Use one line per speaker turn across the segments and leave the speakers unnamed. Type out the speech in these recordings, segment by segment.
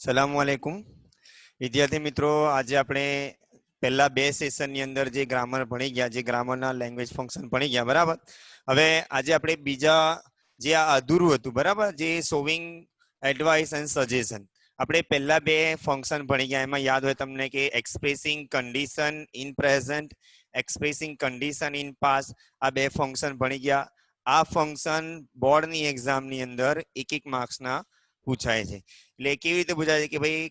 સલામવાલેકુમ વિદ્યાર્થી મિત્રો, આજે આપણે પહેલા બે સેશનની અંદર જે ગ્રામર ભણી ગયા, જે ગ્રામરના લેંગ્વેજ ફંક્શન ભણી ગયા, બરાબર. હવે આજે આપણે બીજા જે આ અધૂરું હતું, બરાબર, જે શોવિંગ એડવાઇસ એન્ડ સજેશન, આપણે પહેલા બે ફંક્શન ભણી ગયા. એમાં યાદ હોય તમને કે expressing condition in present, expressing condition in past, આ બે ફંક્શન ભણી ગયા. આ ફંક્શન બોર્ડની એક્ઝામની અંદર એક માર્ક્સના પૂછાય છે. એટલે કેવી રીતે પૂછાય છે કે ભાઈ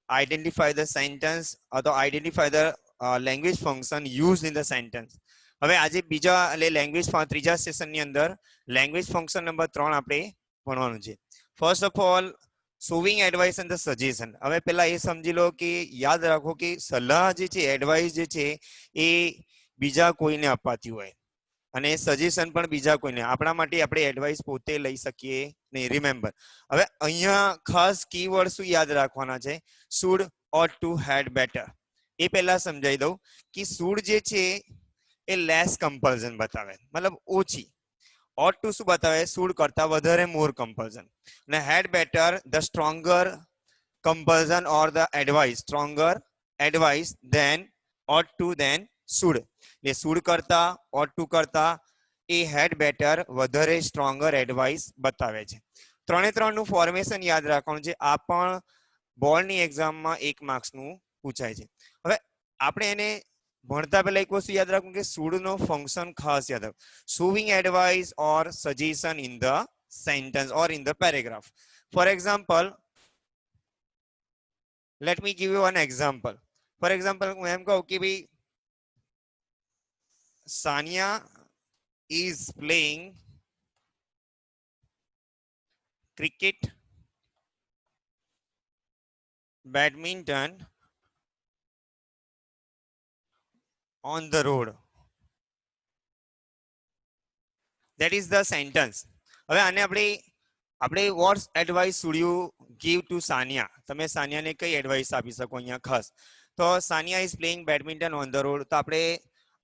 આઈડેન્ટિફાય ધ સેન્ટેન્સ અથવા identify the language function use in the sentence. હવે આજે બીજા એટલે લેંગ્વેજ ત્રીજા સેશનની અંદર લેંગ્વેજ ફંક્શન નંબર 3 આપણે ભણવાનું છે. First of all showing advice and the suggestion. હવે પહેલા એ સમજી લો કે યાદ રાખો કે સલાહ જે છે, એડવાઇસ જે છે એ બીજા કોઈને અપાતી હોય અને સજેશન પણ બીજા કોઈને. આપણા માટે આપણે એડવાઇસ પોતે લઈ શકીએ નહીં. રિમેમ્બર, હવે અહીંયા ખાસ કીવર્ડ શું યાદ રાખવાના છે? Should, ought to, had better. એ પહેલા સમજાવી દઉં કે શુડ જે છે એ લેસ કમ્પલ્ઝન બતાવે, મતલબ ઓછી. ઓટ ટુ શું બતાવે? શુડ કરતા વધારે, મોર કમ્પલ્ઝન. અને had better the stronger compulsion or the advice, stronger advice than ought to than should. એટલે શુડ કરતા, ઓટ ટુ કરતા એ હેડ બેટર વધારે સ્ટ્રોંગર એડવાઇસ બતાવે છે. ત્રણે ત્રણનું ફોર્મેશન યાદ રાખવાનું છે. આ પણ બોર્ડની એક્ઝામમાં 1 માર્ક્સનું પૂછાય છે. હવે આપણે એને ભણતા પહેલા એક વસ્તુ યાદ રાખવું કે શુડ નો ફંક્શન ખાસ યાદ રાખવું. Showing advice or suggestion in the sentence or in the paragraph. For example, let me give U an example. For example હું એમ કહું કે ભાઈ Sania is playing cricket, badminton on the road. That is the sentence. હવે આને આપણે what advice should you give to Sania? તમે સાનિયાને કઈ એડવાઇસ આપી શકો અહીંયા ખાસ? તો Sania is playing badminton on the road. તો આપણે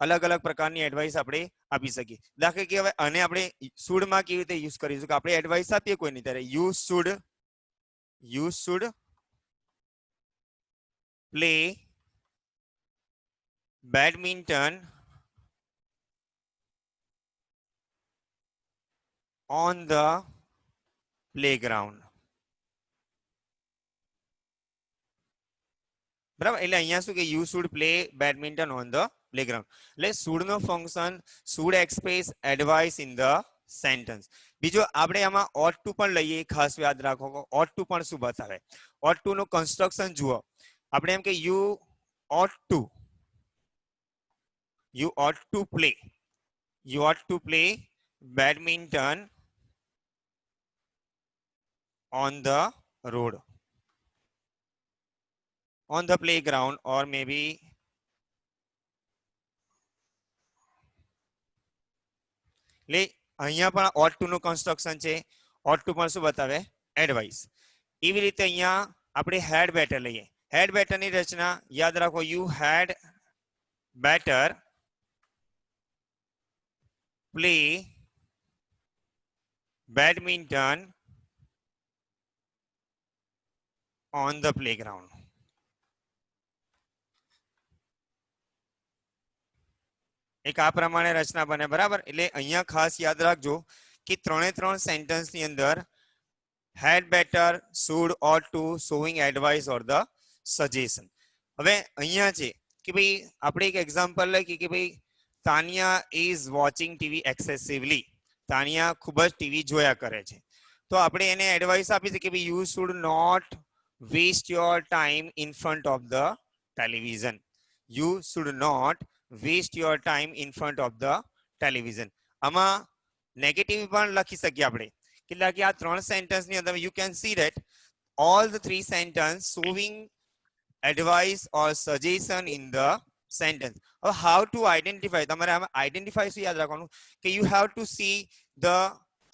અલગ અલગ પ્રકારની એડવાઇસ આપણે આપી શકીએ. દાખલા કે હવે આને આપણે શુડ માં કેવી રીતે યુઝ કરીશું કે આપણે એડવાઇસ આપીએ કોઈને ત્યારે you should play badminton on the playground. બરાબર, એટલે અહીંયા શું કે you should play badminton on the playground. એટલે શુડ નો function should express advice in the sentence. બીજો આપણે આમાં ઓટ ટુ પણ લઈએ, ખાસ યાદ રાખો. ઓટ ટુ પણ શું બતાવે? ઓટ ટુ નું કન્સ્ટ્રક્શન જુઓ. આપણે એમ કે you ought to play badminton on the road, on the playground, or maybe ले અહીંયા પણ ought to નું કન્સ્ટ્રક્શન છે. ought to પણ શું બતાવે? એડવાઇસ. એવી રીતે અહીંયા આપણે હેડ બેટર લઈએ. હેડ બેટર ની રચના યાદ રાખો. You had better play badminton on the playground. એક આ પ્રમાણે રચના બને, બરાબર. એટલે અહીંયા ખાસ યાદ રાખજો કે ત્રણે ત્રણ સેન્ટેન્સ ની અંદર had better, should, ought to, showing advice or the suggestion. હવે અહીંયા છે કે ભાઈ આપણે એક એક્ઝામ્પલ લઈએ કે ભાઈ Tania is watching TV excessively. Tania ખૂબ જ ટીવી જોયા કરે છે. તો આપણે એને એડવાઇસ આપી છે કે ભાઈ you should not waste your time in front of the television. You should not waste your time in front of the television. આમાં નેગેટિવ પણ લખી શકીએ આપણે. કેટલા કે આ ત્રણ સેન્ટેન્સ ની અંદર you can see that all the three sentence showing advice or suggestion in the sentence. How to identify? તમારે આમાં આઈડેન્ટિફાઈ શું યાદ રાખવાનું કે you have to see the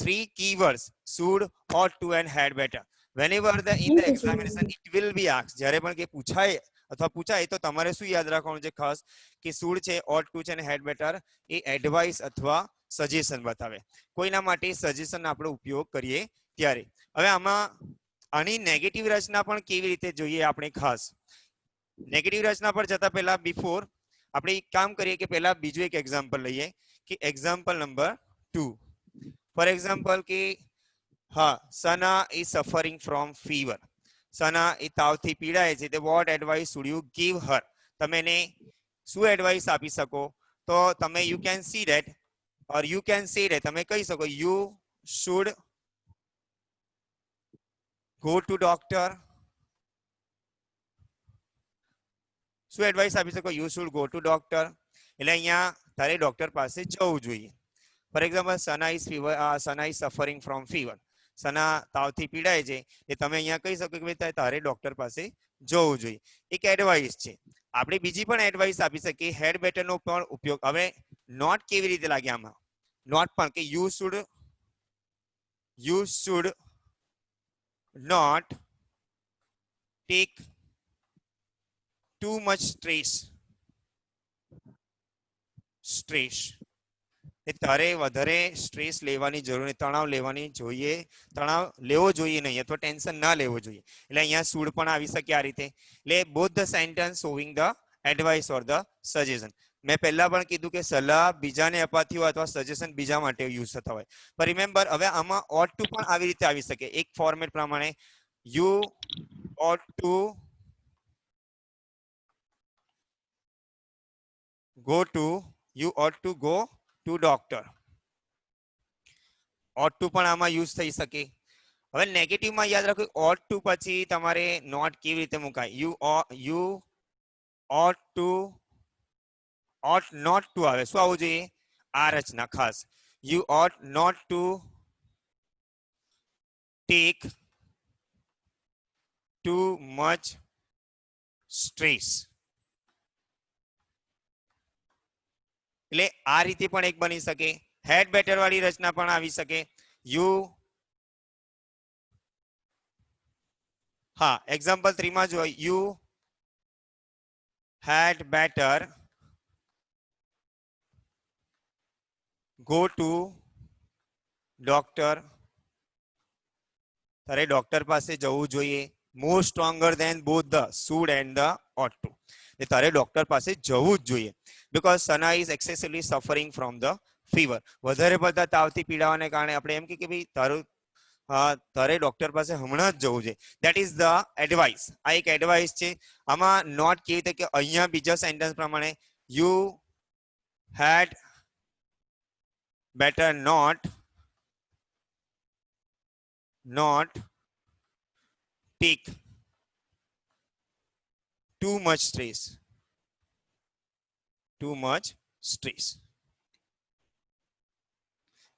three keywords should, ought to and had better. Whenever in the examination it will be asked. જ્યારે પણ કે પૂછાય અથવા પૂછાય તો તમારે શું યાદ રાખવાનું છે ખાસ કે શુડ છે, ought to છે અને had better એ એડવાઇસ અથવા સજેશન બતાવે. કોઈના માટે સજેશન આપણો ઉપયોગ કરીએ ત્યારે. હવે આમાં આની નેગેટિવ રચના પણ કેવી રીતે જોઈએ આપણે ખાસ નેગેટિવ રચના પર જતા પહેલા બિફોર આપણે એક કામ કરીએ કે પહેલા બીજું એક એક્ઝામ્પલ લઈએ કે એક્ઝામ્પલ નંબર 2 ફોર એક્ઝામ્પલ કે હા Sana is suffering from fever Sana એ તાવથી પીડાય છે તે what advice should you give her તમે એને શું એડવાઇસ આપી શકો તો તમે you can see that or you can say that તમે કહી શકો you should go to doctor શું એડવાઇસ આપી શકો you should go to doctor એટલે અહીંયા તારે ડોક્ટર પાસે જવું જોઈએ for example Sana is fever Sana is suffering from fever Sana તાવથી પીડાય છે એ તમે અહીંયા કહી શકો કે ભાઈ તારે ડોક્ટર પાસે જવું જોઈએ એક એડવાઇસ છે આપણે બીજી પણ એડવાઇસ આપી શકીએ હેડ બેટરનો પણ ઉપયોગ હવે નોટ કેવી રીતે લાગે આમાં નોટ પણ કે you should not take too much stress તારે વધારે સ્ટ્રેસ લેવાની જરૂર નહીં તણાવ લેવાની જોઈએ તણાવ લેવો જોઈએ નહીં અથવા ટેન્શન ના લેવો જોઈએ એટલે અહીંયા શુડ પણ આવી શકે આ રીતે એટલે both the sentence showing the advice or the suggestion મેં પહેલા પણ કીધું કે સલાહ બીજાને અપાતી હોય અથવા સજેશન બીજા માટે યુઝ થતા હોય પણ રિમેમ્બર હવે આમાં ઓટ ટુ પણ આવી રીતે આવી શકે એક ફોર્મેટ પ્રમાણે you ought to you ought to go to doctor ought to પણ આમાં યુઝ થઈ શકે હવે નેગેટિવ માં યાદ રાખો ought to પછી તમારે નોટ કેવી રીતે મુકાય you ought not to આવે શું આવવું જોઈએ આ રચના ખાસ you ought not to take too much stress એટલે આ રીતે પણ એક બની શકે હેડ બેટર વાળી રચના પણ આવી શકે યુ હા એક્ઝામ્પલ 3 માં જો you had better go to doctor તારે ડોક્ટર પાસે જવું જોઈએ more stronger than both the should and the ought to તારે ડોક્ટર પાસે જવું જ જોઈએ because Sana is excessively suffering from the fever વધારે પડતા તાવથી પીડાવાને કારણે આપણે એમ કે ભાઈ તારે ડોક્ટર પાસે હમણાં જ જવું છે ધેટ ઇઝ ધ એડવાઇસ આ એક એડવાઇસ છે આમાં નોટ કેવી રીતે કે અહીંયા બીજા સેન્ટેન્સ પ્રમાણે you had better not take too much stress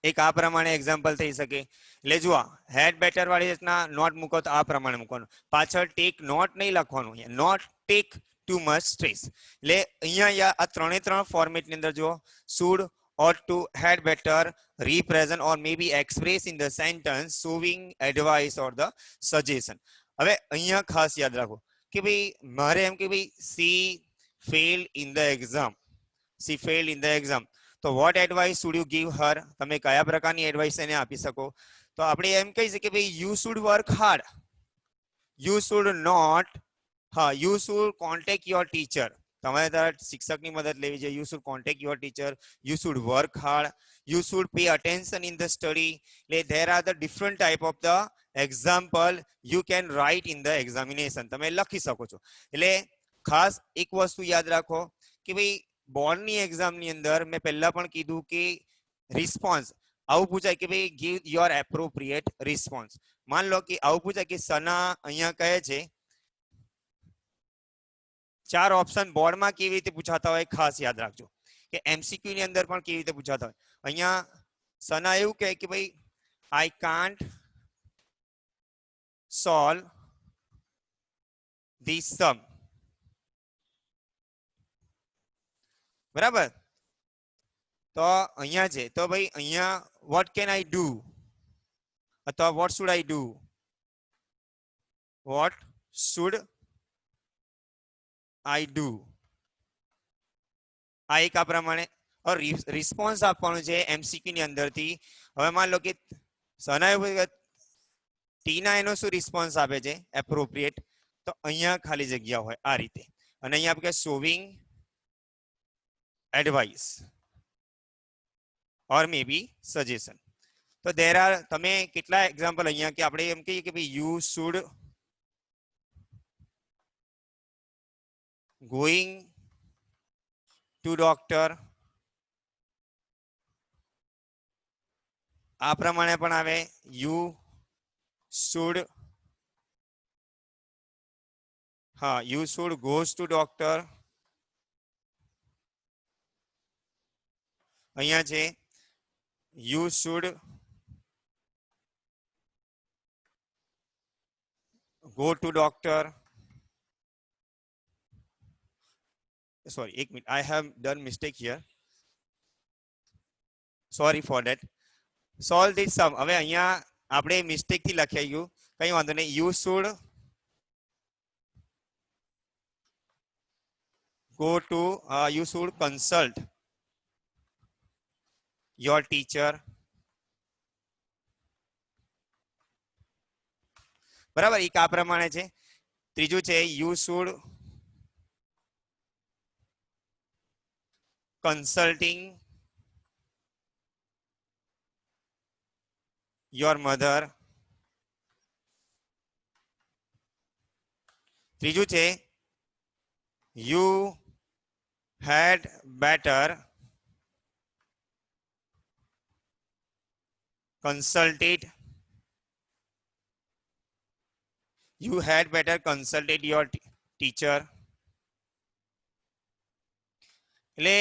એક આ પ્રમાણે એક્ઝામ્પલ થઈ શકે એટલે જુઓ હેડ બેટર વાળી રીતના નોટ મૂકો તો આ પ્રમાણે મૂકવાનું પાછળ ટેક નોટ નહીં લખવાનું not take too much stress એટલે અહીંયા આ ત્રણ ફોર્મેટની અંદર જુઓ should ought to had better represent or maybe express in the sentence showing advice or the suggestion હવે અહીંયા ખાસ યાદ રાખો કે ભાઈ મારે એમ કે ભાઈ she failed in the exam તો what advice should you give her તમે કયા પ્રકારની એડવાઇસ એને આપી શકો તો આપણે એમ કહી શકીએ ભાઈ you should work hard you should not you should contact your teacher તમારે તારા શિક્ષકની મદદ લેવી છે you should contact your teacher you should work hard you should pay attention in the study there are the different type of the example you can write in the examination તમે લખી શકો છો એટલે ખાસ એક વસ્તુ યાદ રાખો કે ભાઈ બોર્ડની એક્ઝામની અંદર મેં પહેલા પણ કીધું કે રિસ્પોન્સ આવું પૂછાય કે ભાઈ give your appropriate response માન લો કે આવું પૂછાય કે સના અહીંયા કહે છે 4 ઓપ્શન બોર્ડમાં કેવી રીતે પૂછાતા હોય ખાસ યાદ રાખજો કે એમસીક્યુ ની અંદર પણ કેવી રીતે પૂછાતા હોય અહીંયા સના એવું કહે કે ભાઈ I can't solve this sum બરાબર તો અહીંયા છે તો ભાઈ અહીંયા what can I do અથવા what should I do what should I do આ એક આ પ્રમાણે રિસ્પોન્સ આપવાનું છે એમસીક્યુ ની અંદરથી હવે માન લો કે સના ટી ના એનો શું રિસ્પોન્સ આપે છે એપ્રોપ્રિએટ, તો અહીંયા ખાલી જગ્યા હોય આ રીતે, અને અહીંયા આપણે શોવિંગ એડવાઇસ ઓર મે બી સજેશન. તો દેર આર, તમે કેટલા એક્ઝામ્પલ અહીંયા કે આપણે એમ કહીએ કે ભાઈ you should going to doctor, આ પ્રમાણે પણ આવે યુ શુડ, હા you should goes to doctor. અહીંયા છે you should go to doctor. Sorry, એક minute, I have done mistake here. Sorry for that. Solve this sum. હવે અહીંયા આપણે મિસ્ટેક થી લખાઈ ગયું, કઈ વાંધો નહીં. You should go to you should consult your teacher. બરાબર, એક આ પ્રમાણે છે. ત્રીજું છે you should consulting your mother. ત્રીજું છે you had better consulted your teacher. એટલે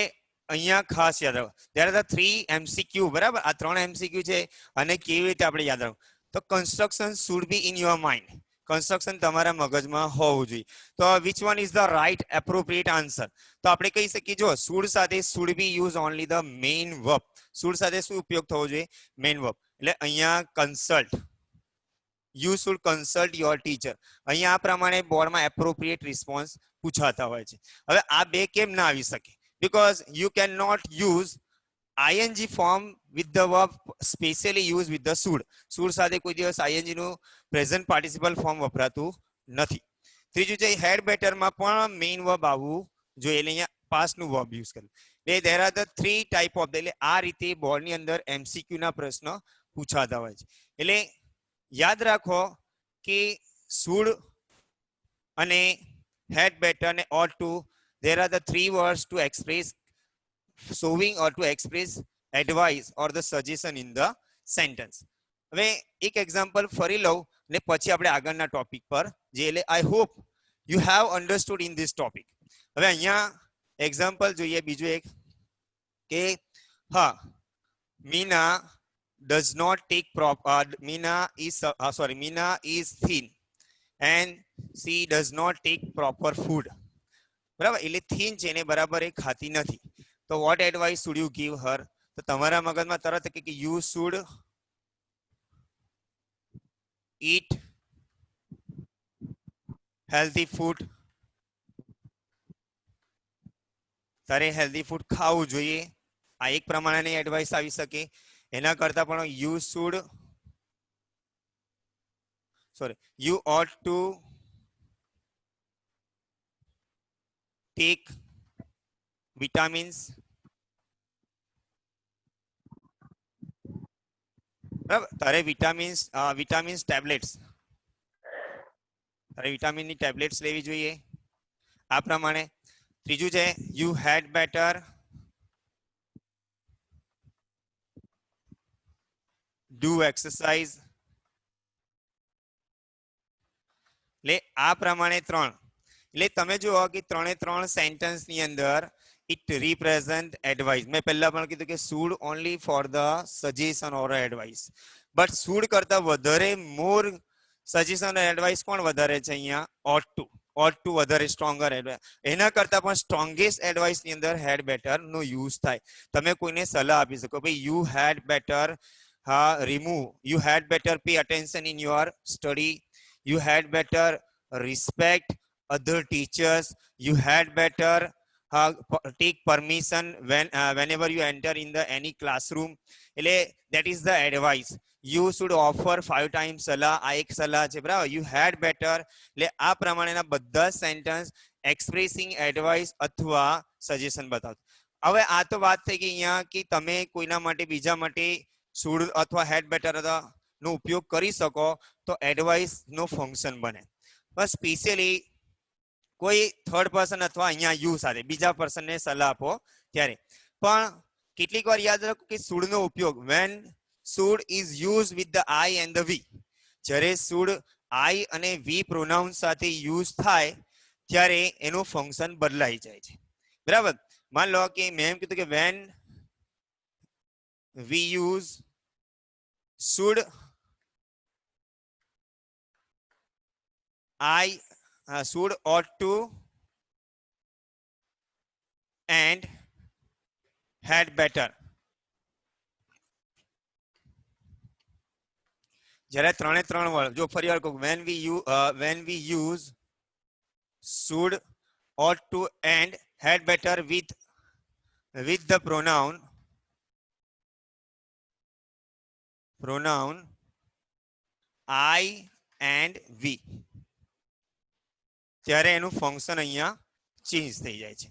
અહીંયા ખાસ યાદ રાખો, there are the 3 MCQ. બરાબર, આ 3 MCQ છે, અને કેવી રીતે આપણે યાદ રાખો, તો construction should be in your mind, construction તમારા મગજમાં હોવું જોઈએ. તો which one is the right appropriate answer? તો આપણે કહી શકીએ, જો શુડ સાથે should be use only the main verb. Should સાથે શું ઉપયોગ થવો જોઈએ? Main verb. એટલે અહીંયા consult, you should consult your teacher. અહીંયા આ પ્રમાણે બોર્ડમાં એપ્રોપ્રિએટ રિસ્પોન્સ પૂછાતા હોય છે. હવે આ બે કેમ ના આવી શકે? Because you cannot use ing form with the verb specially used with the should. should સાથે કોઈ દિવસ ing નું પ્રેઝન્ટ પાર્ટિસિપલ ફોર્મ વપરાતું નથી. ત્રીજું છે હેડ બેટર માં પણ મેઇન વર્બ આવવું જોઈએ, એટલે અહીંયા પાસ્ટ નું વર્બ યુઝ કરવું. એટલે there are the 3 type of, એટલે આ રીતે બોર્ડ ની અંદર MCQ ના પ્રશ્નો પૂછાતા હોય છે. એટલે યાદ રાખો કે should અને had better અને ought to, there are the 3 words to express showing or to express advice or the suggestion in the sentence. હવે એક એક્ઝામ્પલ ફરી લઉં ને પછી આપણે આગળના ટોપિક પર જે, એટલે I hope you have understood in this topic. હવે અહીંયા એક્ઝામ્પલ જોઈએ બીજું એક કે હા, Meena does not take Meena is thin and she does not take proper food. બરાબર, એટલે થીન છે ને બરાબર એ ખાતી નથી. તો what advice should you give her? તો તમારા મગજમાં તરત કે you should eat healthy food. તારે હેલ્ધી ફૂડ ખાવું જોઈએ, આ એક પ્રમાણેની એડવાઇસ આવી શકે. એના કરતા પણ you ought to take vitamins. બરાબર, તારે વિટામિન્સ ટેબ્લેટ્સ, તારે વિટામિનની ટેબ્લેટ્સ લેવી જોઈએ આ પ્રમાણે. ત્રીજું છે you had better do exercise. એટલે આ પ્રમાણે 3. એટલે તમે જુઓ કે 3 સેન્ટેન્સ ની અંદર it represent advice. મેં પહેલા પણ કીધું કે should only for the suggestion or advice, but should કરતા વધારે મોર સજેશન અને એડવાઇસ કોણ વધારે છે અહીંયા? ought to વધારે સ્ટ્રોંગર એડવાઇસ. એના કરતા પણ સ્ટ્રોંગેસ્ટ એડવાઇસ ની અંદર હેડ બેટર નો યુઝ થાય. તમે કોઈને સલાહ આપી શકો, ભાઈ you had better you had better pay attention in your study, you had better respect other teachers, you had better take permission whenever you enter in the any classroom. એટલે that is the advice. You should offer 5 times સલાહ, આ એક સલાહ છે બરાબર. You had better, એટલે આ પ્રમાણેના બધા સેન્ટેન્સ એક્સપ્રેસિંગ એડવાઇસ અથવા સજેશન બતાવતો. હવે આ તો વાત થઈ ગઈ અહીંયા કે તમે કોઈના માટે બીજા માટે શુડ અથવા હેડ બેટર નો ઉપયોગ કરી શકો તો એડવાઇસ નો ફંક્શન બને. બસ સ્પેશિયલી કોઈ થર્ડ પર્સન અથવા અહીંયા યુ સાથે બીજા પર્સનને સલાહ આપો ત્યારે. પણ કેટલીક વાર યાદ રાખો કે શુડ નો ઉપયોગ when should is use with the I and the we, જ્યારે શુડ આઈ અને વી પ્રોનાઉન સાથે યુઝ થાય ત્યારે એનું ફંક્શન બદલાઈ જાય છે બરાબર. માન લો કે મેં એમ કીધું કે when we use should I should, ought to and had better. જ્યારે ત્રણે ત્રણ વાર જો ફરી વાર કહું when we use should, ought to and had better with the pronoun I and we, ત્યારે એનું ફંક્શન અહીંયા ચેન્જ થઈ જાય છે.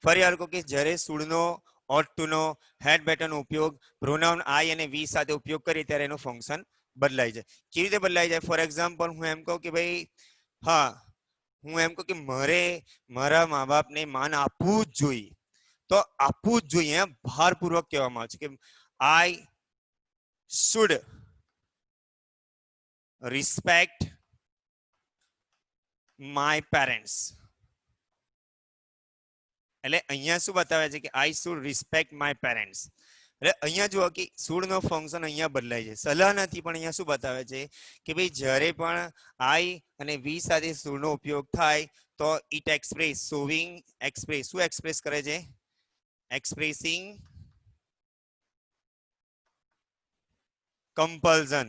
ફરી વાર કહું કે જ્યારે શુડ નો, ought to નો, had better નો ઉપયોગ પ્રોનાઉન I અને we સાથે ઉપયોગ કરીએ ત્યારે એનું ફંક્શન બદલાઈ જાય. કેવી રીતે બદલાઈ જાય? ફોર એક્ઝામ્પલ હું એમ કહું કે ભાઈ હા હું એમ કહું કે મારે મારા મા બાપને માન આપવું જ જોઈએ, તો આપવું જ જોઈએ ભારપૂર્વક કહેવામાં આવે છે કે I should respect my parents. એટલે અહીંયા શું બતાવે છે કે I should respect my parents. એટલે અહીંયા જુઓ કે શુડ નો ફંક્શન અહીંયા બદલાય છે, સલાહ નથી, પણ અહીંયા શું બતાવે છે કે ભાઈ જ્યારે પણ I અને we સાથે શુડ નો ઉપયોગ થાય તો ઇટ એક્સપ્રેસ, શોવિંગ એક્સપ્રેસ, શું એક્સપ્રેસ કરે છે? એક્સપ્રેસિંગ કમ્પલ્ઝન.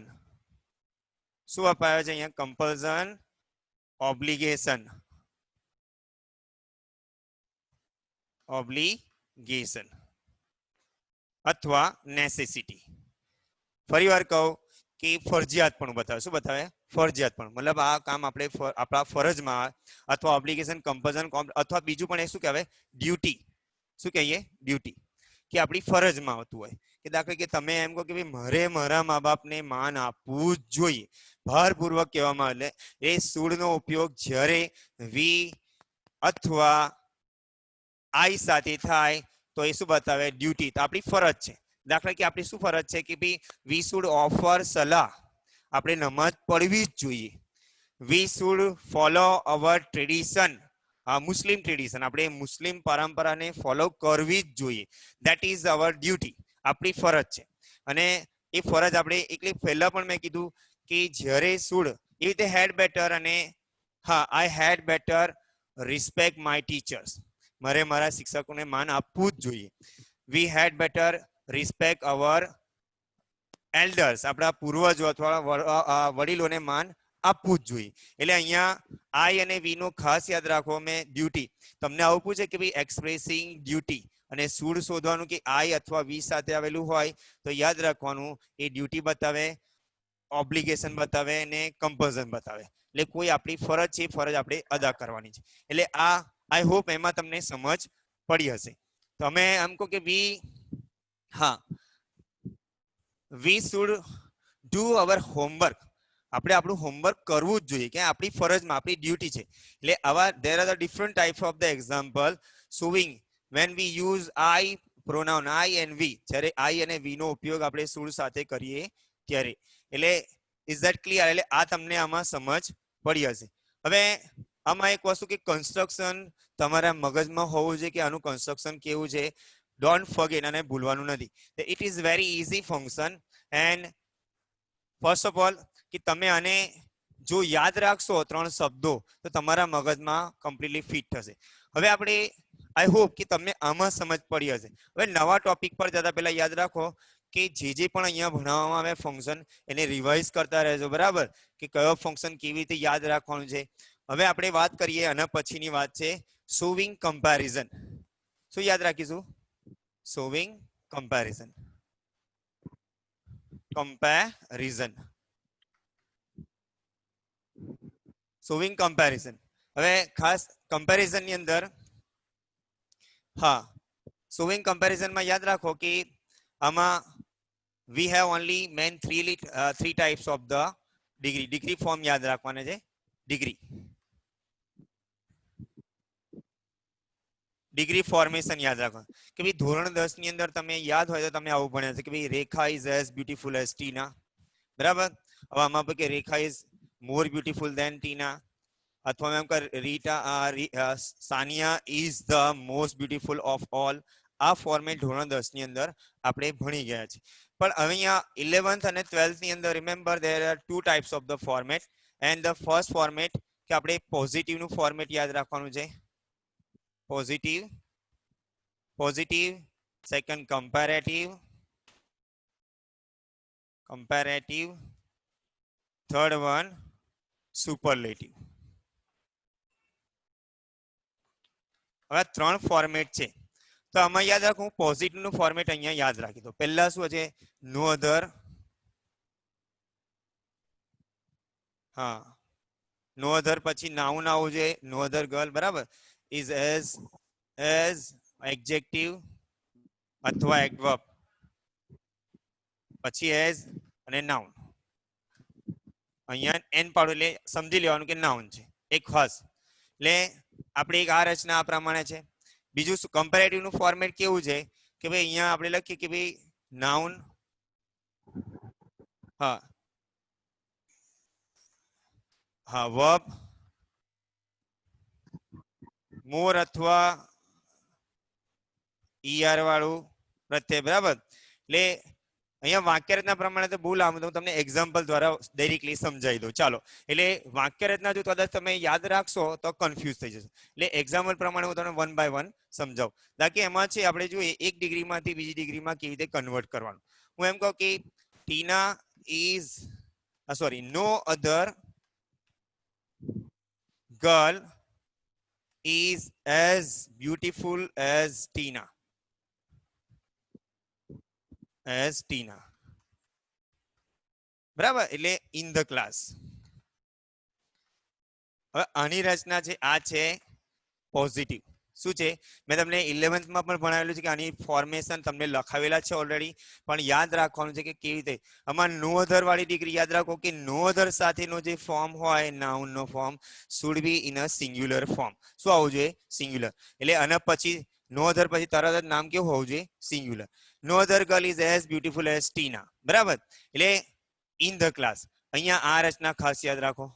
શું અપાવે છે અહીંયા? કમ્પલ્ઝન, ઓબ્લિગેશન, અથવા નેસેસિટી. ફરી વાર કહું કે ફરજિયાત પણ બતાવે. શું બતાવે? ફરજિયાત પણ, મતલબ આ કામ આપણે આપણા ફરજમાં, અથવા ઓબ્લિગેશન, કમ્પલ્ઝન, અથવા બીજું પણ એ શું કહેવાય? ડ્યુટી. શું કહીએ? ડ્યુટી, કે આપણી ફરજમાં આવતું હોય. કે દાખલા કે તમે એમ કહો કે ભાઈ મારે મારા મા બાપને માન આપવું જ જોઈએ, ભારપૂર્વક કહેવામાં આવે. એ શુડ નો ઉપયોગ જ્યારે વી અથવા આઈ સાથે થાય તો એ શું બતાવે? ડ્યુટી, તો આપણી ફરજ છે. દાખલા કે આપણી શું ફરજ છે કે ભાઈ વી શુડ ઓફર સલાહ, આપણે નમાઝ પઢવી જ જોઈએ. We should follow our tradition, Muslim tradition, આપણે મુસ્લિમ પરંપરાને ફોલો કરવી જ જોઈએ. ધેટ ઇઝ અવર ડ્યુટી, આપણી ફરજ છે. અને એ ફરજ આપણે એટલે પહેલા પણ મેં કીધું કે જ્યારે શુડ એવી રીતે હેડ બેટર, અને હા I had better respect my teachers, મારે મારા શિક્ષકોને માન આપવું જ જોઈએ. We had better respect our elders, આપણા પૂર્વજો અથવા વડીલોને માન આપવું જ જોઈએ. એટલે અહીંયા આઈ અને વી નો ખાસ યાદ રાખો. મેં ડ્યુટી તમને આવું પૂછે કે ભાઈ એક્સપ્રેસિંગ ડ્યુટી, અને શુડ શોધવાનું કે આઈ અથવા વી સાથે આવેલું હોય તો યાદ રાખવાનું એ ડ્યુટી બતાવે, ઓબ્લિગેશન બતાવે અને કમ્પલ્ઝન બતાવે. એટલે કોઈ આપણી ફરજ છે, ફરજ આપણે અદા કરવાની છે. એટલે આ આઈ હોપ એમાં તમને સમજ પડી હશે. તમે એમ કહો કે વી, હા we should do our homework, આપણે આપણું હોમવર્ક કરવું જ જોઈએ, કે આપણી ફરજમાં, આપણી ડ્યુટી છે. એટલે આવા there are the different type of the example showing when we use I pronoun I and we, જ્યારે આઈ અને વી નો ઉપયોગ આપણે શુડ સાથે કરીએ ત્યારે. એટલે ઇઝ ધેટ ક્લિયર? એટલે આ તમને આમાં સમજ પડી હશે. હવે આમાં એક વસ્તુ કે કન્સ્ટ્રક્શન તમારા મગજમાં હોવું જોઈએ કે આનું કન્સ્ટ્રક્શન કેવું છે. ડોન્ટ ફોરગેટ, અને ભૂલવાનું નથી. It is very easy function and first of all કે તમે આને જો યાદ રાખશો ત્રણ શબ્દો તો તમારા મગજમાં કમ્પ્લીટલી ફિટ થશે. હવે આપણે આઈ હોપ કે તમને આમાં સમજ પડી હશે. હવે નવા ટોપિક પર જતા પહેલા યાદ રાખો કે જે પણ અહીંયા ભણાવવામાં આવે ફંક્શન એને રિવાઇઝ કરતા રહેજો, બરાબર, કે કયો ફંક્શન કેવી રીતે યાદ રાખવાનું છે. હવે આપણે વાત કરીએ, આના પછીની વાત છે શોવિંગ કમ્પેરિઝન. શું યાદ રાખીશું? Showing comparison. Comparison. Showing comparison. હવે ખાસ કમ્પેરિઝન ની અંદર હા શોવિંગ કમ્પેરિઝન માં યાદ રાખો કે આમાં we have only main three types of the degree form યાદ રાખવાના છે. ડિગ્રી ફોર્મેશન યાદ રાખો કે ભાઈ ધોરણ 10 ની અંદર તમે યાદ હોય તો તમે આવું ભણ્યા છે કે ભાઈ રેખા is as beautiful as Tina. બરાબર. હવે આમાં કે રેખા ઇઝ મોર બ્યુટીફુલ દેન ટીના અથવા એમ કે Sania is the most beautiful of all. આ ફોર્મેટ ધોરણ 10 ની અંદર આપણે ભણી ગયા છે. પણ હવે અહીંયા 11th અને 12th ની અંદર remember there are two types of the format and the first format કે આપણે પોઝિટિવ નું ફોર્મેટ યાદ રાખવાનું છે. Positive second comparative third one superlative. હવે ત્રણ ફોર્મેટ છે તો આમાં યાદ રાખો હું પોઝિટિવ નું ફોર્મેટ અહીંયા યાદ રાખી દો. પહેલા શું છે નો અધર. હા નો અધર પછી નાઉન આવું છે નો અધર ગર્લ. બરાબર. ઇઝ એઝ એડજેક્ટિવ અથવા એડવર્બ પછી એઝ અને નાઉન. અહીંયા એન પાડો એટલે સમજી લેવાનું કે નાઉન છે એક ખાસ. એટલે આપણે એક આ રચના આ પ્રમાણે છે. બીજું કમ્પેરેટિવ નું ફોર્મેટ કેવું છે કે ભાઈ અહીંયા આપણે લખીએ કે ભાઈ નાઉન હા વર્બ મોર અથવા ઈઆર વાળું પ્રત્યય. બરાબર. એટલે અહીંયા વાક્ય રચના પ્રમાણે તો બહુ લાંબુ તો તમને એક્ઝામ્પલ દ્વારા ડાયરેક્ટલી સમજાવી દઉં. ચાલો એટલે વાક્ય રચના જો કદાચ તમે યાદ રાખશો તો કન્ફ્યુઝ થઈ જશે. એટલે એક્ઝામ્પલ પ્રમાણે હું તમને વન બાય વન સમજાવું. બાકી એમાં છે આપણે જોઈએ એક ડિગ્રીમાંથી બીજી ડિગ્રીમાં કેવી રીતે કન્વર્ટ કરવાનું. હું એમ કહું કે Tina is no other girl is as beautiful as Tina. બરાબર. એટલે in the class. હવે આની રચના છે આ છે પોઝિટિવ. શું છે મેં તમને 11th માં પણ ભણાવેલું છે કે આની ફોર્મેશન તમને લખાવેલા છે ઓલરેડી પણ યાદ રાખવાનું છે કે કેવી રીતે. આમાં નો અધર વાળી ડિગ્રી યાદ રાખો કે નો અધર સાથેનો જે ફોર્મ હોય નાઉન નો form should be in a singular form. શું આવવું જોઈએ સિંગ્યુલર. એટલે અને પછી નો અધર પછી તરત જ નામ કેવું હોવું જોઈએ singular. No other girl is as beautiful as Tina. બરાબર. એટલે ઇન ધ ક્લાસ. અહીંયા આ રચના ખાસ યાદ રાખો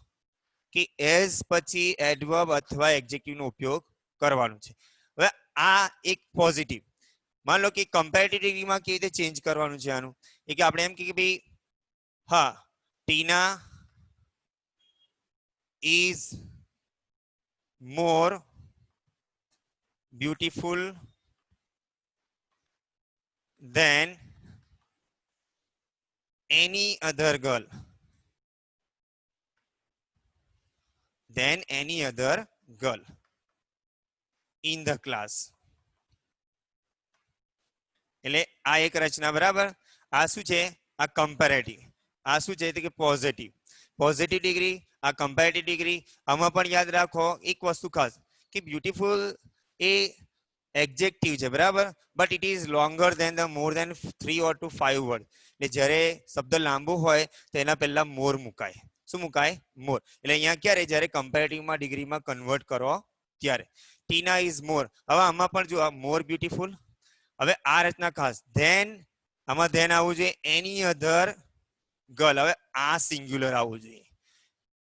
કે એઝ પછી એડવર્બ અથવા એડજેક્ટિવ નો ઉપયોગ કરવાનું છે. હવે આ એક પોઝિટિવ. માન લો કે કમ્પેરેટિવ ડિગ્રીમાં કેવી રીતે ચેન્જ કરવાનું છે આનું એ કે આપણે એમ કે ભાઈ હા Tina is more beautiful than any other girl. in the class. એટલે આ એક રચના. બરાબર. આ શું છે આ કમ્પેરેટિવ. આ શું છે કે પોઝિટિવ ડિગ્રી આ કમ્પેરેટિવ ડિગ્રી. આમાં પણ યાદ રાખો એક વસ્તુ ખાસ કે બ્યુટીફુલ એ એડજેક્ટિવ છે. બરાબર. But it is longer than the more than 3 or to 5 word. એટલે જ્યારે શબ્દ લાંબુ હોય તો એના પહેલા મોર મુકાય. શું મુકાય મોર. એટલે અહીંયા ક્યારે જ્યારે કમ્પેરેટિવમાં ડિગ્રીમાં કન્વર્ટ કરો ત્યારે. ટીના ઇઝ મોર. હવે આમાં પણ જો મોર બ્યુટીફુલ. હવે આ રચના ખાસ ધેન આમાં ધેન આવવું જોઈએ એની અધર ગર્લ. હવે આ સિંગ્યુલર આવવું જોઈએ.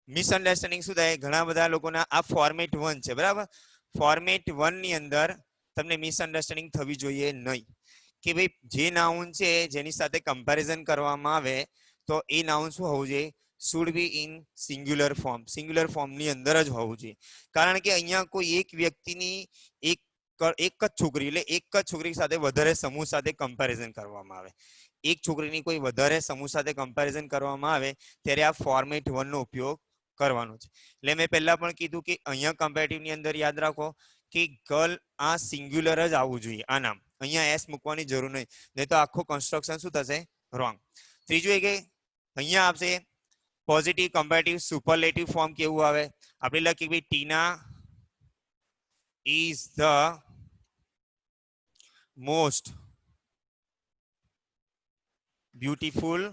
મિસઅન્ડરસ્ટેન્ડિંગ શું થાય ઘણા બધા લોકોના આ ફોર્મેટ 1 છે. બરાબર. ફોર્મેટ 1 ની અંદર તમને મિસઅન્ડરસ્ટેન્ડિંગ થવી જોઈએ નહીં કે ભાઈ જે નાઉન છે જેની સાથે કમ્પેરિઝન કરવામાં આવે તો એ નાઉન શું હોવું જોઈએ શુડ બી ઇન સિંગ્યુલર ફોર્મની અંદર જ હોવું જોઈએ. કારણ કે અહીંયા કોઈ એક વ્યક્તિની એક જ છોકરી એટલે એક જ છોકરી સાથે વધારે સમૂહ સાથે કમ્પેરિઝન કરવામાં આવે. એક છોકરીની કોઈ વધારે સમૂહ સાથે કમ્પેરિઝન કરવામાં આવે ત્યારે આ ફોર્મેટ 1 નો ઉપયોગ કરવાનો છે. એટલે મેં પહેલા પણ કીધું કે અહીંયા કમ્પેરેટિવ ની અંદર યાદ રાખો કે ગર્લ આ સિંગ્યુલર જ આવવું જોઈએ. આ નામ અહીંયા એસ મૂકવાની જરૂર નહીં તો આખો કન્સ્ટ્રક્શન શું થશે રોંગ. ત્રીજું એ કે અહીંયા આપશે પોઝિટિવ કમ્પેરેટિવ સુપરલેટિવ ફોર્મ કેવું આવે આપણે લખીએ ભાઈ Tina is the most beautiful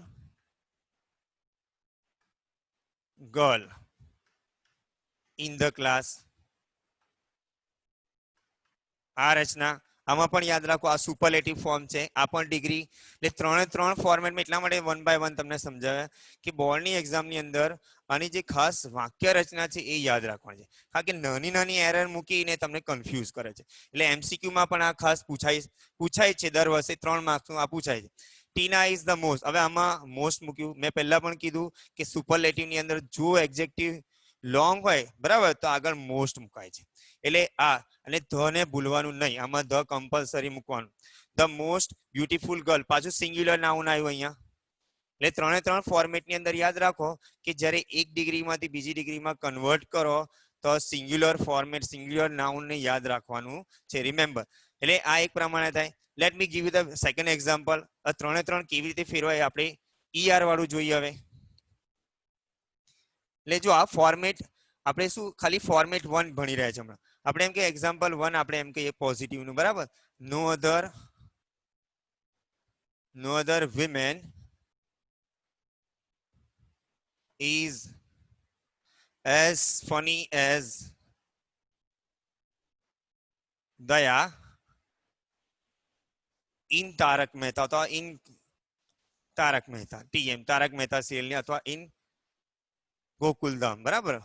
girl in the class. આ રચના આમાં પણ યાદ રાખો આ સુપરલેટિવ ફોર્મ છે આ પણ ડિગ્રી એટલે ત્રણે ત્રણ ફોર્મેટમાં એટલા માટે વન બાય વન તમને સમજાવ્યા કે બોર્ડની એક્ઝામની અંદર આની જે ખાસ વાક્ય રચના છે એ યાદ રાખવાની છે કારણ કે નાની નાની એરર મૂકીને તમને કન્ફ્યુઝ કરે છે એટલે એમસીક્યુમાં પણ આ ખાસ પૂછાય છે દર વર્ષે 3 માર્ક્સનું આ પૂછાય છે. ટીના ઇઝ ધ મોસ્ટ. હવે આમાં મોસ્ટ મૂક્યું મેં પહેલા પણ કીધું કે સુપરલેટિવની અંદર જો એડજેક્ટિવ લોંગ હોય બરાબર તો આગળ મોસ્ટ મુકાય છે એટલે આ અને ધ ને ભૂલવાનું નહીં આમાં ધ કમ્પલસરી મૂકવાનું. ધ મોસ્ટ બ્યુટીફુલ ગર્લ પાછું સિંગ્યુલર નાઉન આવ્યું અહીંયા એટલે ત્રણે ત્રણ ફોર્મેટની અંદર યાદ રાખો કે જ્યારે એક ડિગ્રીમાંથી બીજી ડિગ્રીમાં કન્વર્ટ કરો તો સિંગ્યુલર ફોર્મેટ સિંગ્યુલર નાઉનને યાદ રાખવાનું છે રિમેમ્બર. એટલે આ એક પ્રમાણે થાય. Let me give you the second example. ત્રણે ત્રણ કેવી રીતે ફેરવાય આપણે ઈઆર વાળું જોઈએ હવે. એટલે જો આ ફોર્મેટ આપણે શું ખાલી ફોર્મેટ 1 ભણી રહ્યા છે હમણાં આપણે એમ કે એક્ઝામ્પલ 1 આપણે એમ કહીએ પોઝિટિવ નું બરાબર. નો other women is as funny as Daya in Tarak Mehta અથવા in Tarak Mehta TM Tarak Mehta serial ની અથવા ઇન ગોકુલધામ બરાબર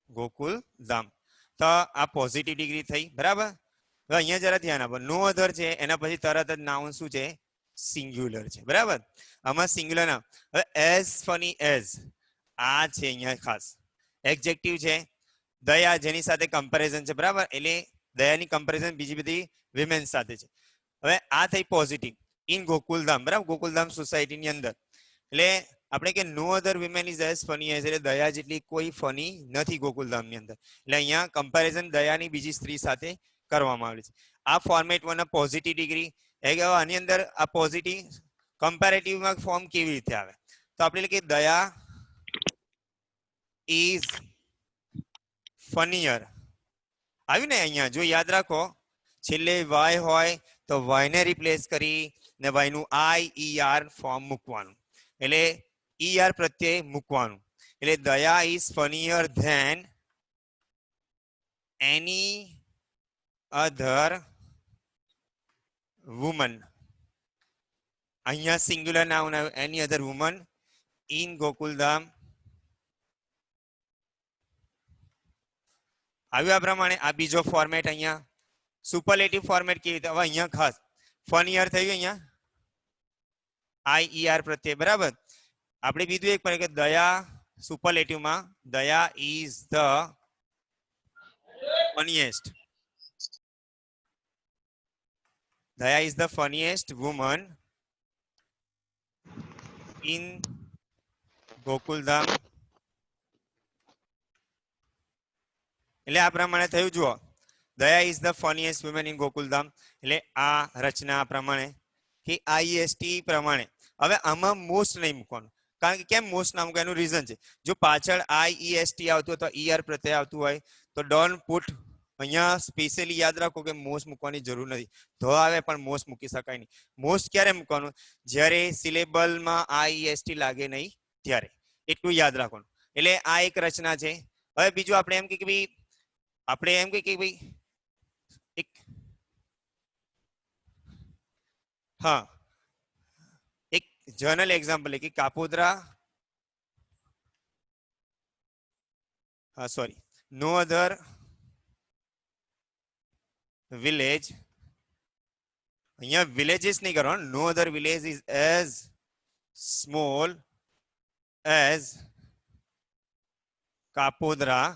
ગોકુલધામ તો આ પોઝિટિવ ડિગ્રી થઈ બરાબર. હવે અહીંયા જરા ધ્યાન આપો નો અધર છે એના પછી તરત જ નાઉન શું છે સિંગ્યુલર છે બરાબર. આમાં સિંગ્યુલર નામ હવે એઝ ફની એઝ આ છે અહીંયા ખાસ એડજેક્ટિવ છે દયા જેની સાથે કમ્પેરિઝન છે બરાબર એટલે દયાની કમ્પેરિઝન બીજી બધી વિમેન સાથે છે. હવે આ થઈ પોઝિટિવ ઇન ગોકુલધામ બરાબર ગોકુલધામ સોસાયટીની અંદર એટલે આપણે કે no other women is as funny as એટલે દયા જેટલી કોઈ ફની નથી ગોકુલધામની અંદર એટલે અહીંયા કમ્પેરિઝન દયાની બીજી સ્ત્રી સાથે કરવામાં આવેલી છે. આ ફોર્મેટ 1 પોઝિટિવ ડિગ્રી આની અંદર આ પોઝિટિવ કમ્પેરેટિવમાં ફોર્મ કેવી રીતે આવે તો આપણે કે દયા ઇઝ ફનીયર આવ્યું ને અહીંયા જો યાદ રાખો છેલ્લે વાય હોય તો વાય ને રિપ્લેસ કરી ને વાય નું IER ફોર્મ મૂકવાનું એટલે ER પ્રત્યે મૂકવાનું એટલે Daya is funnier than any other woman. અહીંયા સિંગ્યુલર નાઉન આવ્યું any other woman in Gokuldham આવ્યું. આ પ્રમાણે આ બીજો ફોર્મેટ અહીંયા સુપરલેટિવ ફોર્મેટ કેવી રીતે હવે અહીંયા ખાસ ફનીયર થયું અહીંયા IER પ્રત્યે બરાબર. આપણે બીજું એક કે દયા સુપરલેટિવમાં દયા ઇઝ ધ ફનીએસ્ટ દયા is the funniest woman in Gokuldham એટલે આ પ્રમાણે થયું જુઓ દયા is the funniest woman in Gokuldham એટલે આ રચના પ્રમાણે કે IEST પ્રમાણે. હવે આમાં મોસ્ટ નહીં મૂકવાનું કારણ કે કેમ મોસ્ટ ના મૂકવાનું એનું રીઝન છે જો પાછળ IEST આવતું અથવા ER પ્રત્યે આવતું હોય તો ડોન્ટ પુટ અહીંયા સ્પેશિયલી યાદ રાખો કે મોસ્ટ મૂકવાની જરૂર નથી ધ આવે પણ મોસ્ટ મૂકી શકાય નહીં. મોસ્ટ ક્યારે મૂકવાનું જ્યારે સિલેબલમાં IEST લાગે નહીં ત્યારે એટલું યાદ રાખવાનું. એટલે આ એક રચના છે. હવે બીજું આપણે એમ કે ભાઈ આપણે એમ કે ભાઈ એક હા એક જર્નલ એક્ઝામ્પલ કે Kapodra sorry no other village અહીંયા વિલેજીસ નહીં કરવાનું no other village is as small as Kapodra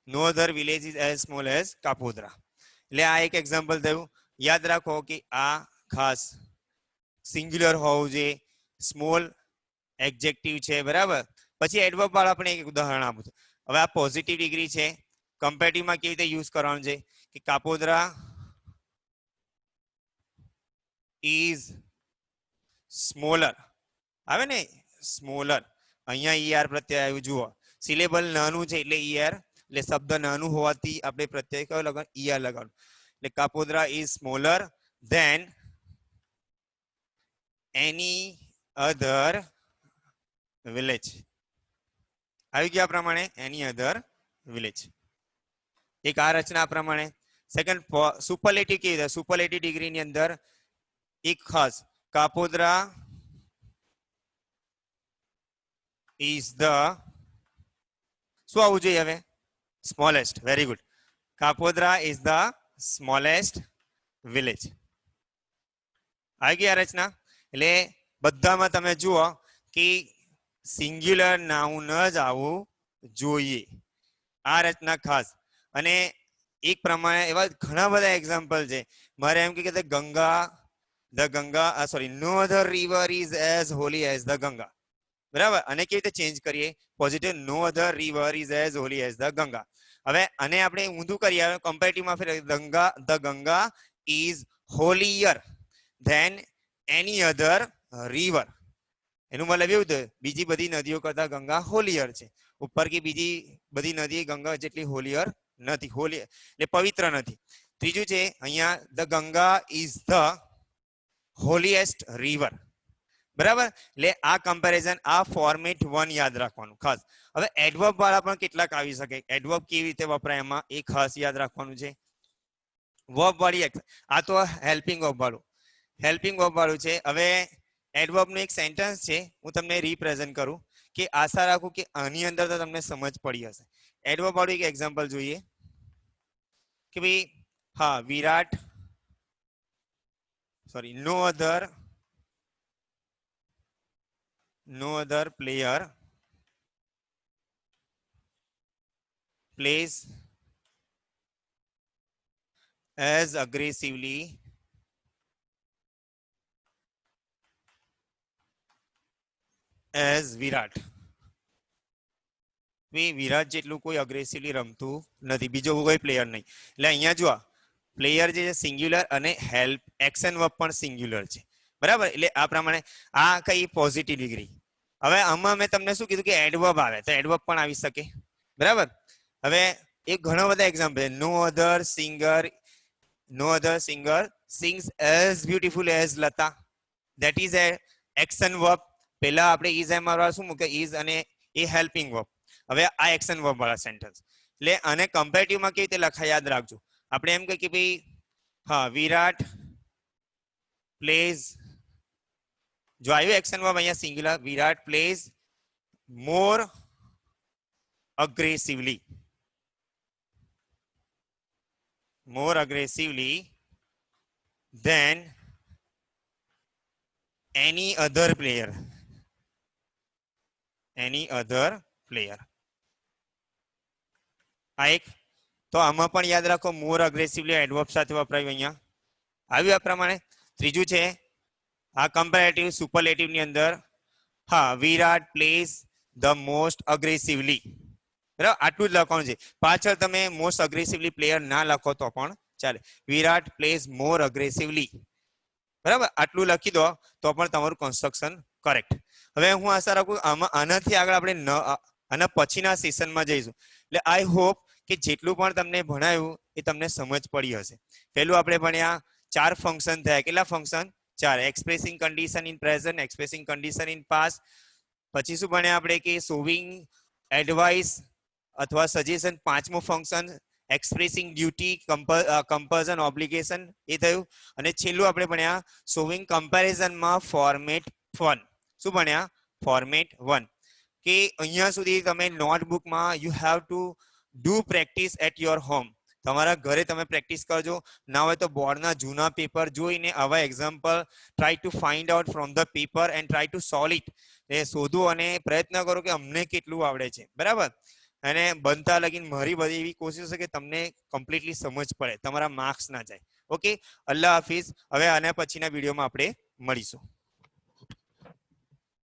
no other village is as small as Kapodra. એટલે આ એક એક્ઝામ્પલ થયું. યાદ રાખો કે આ ખાસ સિંગ્યુલર હોવું જોઈએ સ્મોલ એડજેક્ટિવ છે બરાબર. પછી એડવર્બ વાળા આપણે એક ઉદાહરણ આપું છું. હવે આ પોઝિટિવ ડિગ્રી છે કમ્પેરેટિવમાં કેવી રીતે યુઝ કરવાનું છે કે કાપોદ્રા ઇઝ સ્મોલર આવે ને સ્મોલર અહીંયા ER પ્રત્યય આવ્યું જુઓ સિલેબલ નાનું છે એટલે ER એટલે શબ્દ નાનું હોવાથી આપણે પ્રત્યય કયો લગાવવાનું ER લગાવવાનું એટલે Kapodra is smaller than any other village આવી ગયા પ્રમાણે એની અધર વિલેજ એક આ રચના પ્રમાણે સેકન્ડ સુપરલેટિવ કેવી રીતે સુપરલેટિવ ડિગ્રી ની અંદર એક ખાસ કાપોદ્રા is the શું આવવું જોઈએ હવે smallest very good Kapodra is the smallest village આવી ગઈ આ રચના એટલે બધામાં તમે જુઓ કે સિંગ્યુલર નાઉન જ આવવું જોઈએ આ રચના ખાસ અને એક પ્રમાણે એવા ઘણા બધા એક્ઝામ્પલ છે મારે એમ કે Ganga sorry no other river is as holy as the Ganga બરાબર અને કેવી રીતે ચેન્જ કરીએ positive no other river is as holy as the Ganga હવે આને આપણે ઊંધું કરીએ કમ્પેરેટિવમાં ફેર the Ganga is holier than any other river એનું મતલબ એવું થયું બીજી બધી નદીઓ કરતા ગંગા હોલિયર છે ઉપર કે બીજી બધી નદી ગંગા જેટલી હોલિયર નથી હોલી એટલે પવિત્ર નથી ત્રીજું છે અહીંયા the Ganga is the holiest river બરાબર એટલે આ કમ્પેરિઝન આ ફોર્મેટ 1 યાદ રાખવાનું ખાસ હવે એડવર્બ વાળા પણ કેટલાક આવી શકે એડવર્બ કેવી રીતે વપરાય એમાં એ ખાસ યાદ રાખવાનું છે વર્બ વાળી આ તો હેલ્પિંગ વર્બ વાળું છે હવે એડવર્બ નું એક સેન્ટેન્સ છે હું તમને રિપ્રેઝન્ટ કરું કે આશા રાખું કે આની અંદર તો તમને સમજ પડી હશે એડવર્બ વાળું એક એક્ઝામ્પલ જોઈએ કે ભાઈ હા Virat sorry no other player plays as aggressively as Virat Virat જેટલું કોઈ અગ્રેસિવલી રમતું નથી બીજો કોઈ પ્લેયર નહીં એટલે અહીંયા જો પ્લેયર જે છે સિંગ્યુલર અને હેલ્પ એક્શન વર્બ પણ સિંગ્યુલર છે બરાબર એટલે આ પ્રમાણે આ કઈ પોઝિટિવ ડિગ્રી હવે આમાં મેં તમને શું કીધું કે એડવર્બ આવે તો એડવર્બ પણ આવી શકે બરાબર હવે એક ઘણા બધા એક્ઝામ્પલ નો other singer sings as beautiful as Lata that is a action verb પહેલા આપણે ઇઝ એમ વાળા શું મૂકે ઇઝ અને એ હેલ્પિંગ વર્બ હવે આ એક્શન વર્બ વાળા સેન્ટેન્સ એટલે આને કમ્પેરેટિવમાં કેવી રીતે લખાય યાદ રાખજો આપણે એમ કહીએ કે ભાઈ હા વિરાટ પ્લેઝ જો આવ્યું એક્શન વર્બ અહીંયા સિંગ્યુલર વિરાટ પ્લેઝ મોર aggressively than any other player આ એક તો આમાં પણ યાદ રાખો મોર અગ્રેસિવલી એડવર્બ સાથે વપરાયું અહીંયા આવ્યું આ પ્રમાણે ત્રીજું છે આ કમ્પેરેટિવ સુપરલેટિવ ની અંદર હા વિરાટ પ્લેઝ ધ મોસ્ટ અગ્રેસિવલી બરાબર આટલું જ લખવાનું છે પાછળ તમે મોસ્ટ અગ્રેસિવલી પ્લેયર ના લખો તો પણ ચાલે વિરાટ પ્લેઝ મોર અગ્રેસિવલી બરાબર આટલું લખી દો તો પણ તમારું કન્સ્ટ્રક્શન કરેક્ટ હવે હું આશા રાખું આનાથી આગળ આપણે આના પછીના સેશનમાં જઈશું એટલે આઈ હોપ કે જેટલું પણ તમને ભણાયું એ તમને સમજ પડી હશે પહેલું આપણે ભણ્યા 4 ફંક્શન થયા કેટલા function 4 expressing condition in present expressing condition in past પછી શું ભણ્યા આપણે કે શોવિંગ એડવાઇસ અથવા સજેશન પાંચમું function expressing duty compulsion obligation એ થયું અને છેલ્લું આપણે ભણ્યા શોવિંગ કમ્પેરિઝનમાં ફોર્મેટ 1 શું ભણ્યા ફોર્મેટ 1 કે અહીંયા સુધી તમે નોટબુકમાં you have to do practice at your home તમારા ઘરે તમે પ્રેક્ટિસ કરજો ના હોય તો બોર્ડના જૂના પેપર જોઈને આવા example try to find out from the paper and try to solve it એ શોધો અને પ્રયત્ન કરો કે અમને કેટલું આવડે છે બરાબર અને બનતા લગીને મારી બધી એવી કોશિશ છે કે તમને કમ્પ્લીટલી સમજ પડે તમારા માર્ક્સ ના જાય ઓકે અલ્લાહ હાફિઝ હવે આના પછીના વિડીયોમાં આપણે મળીશું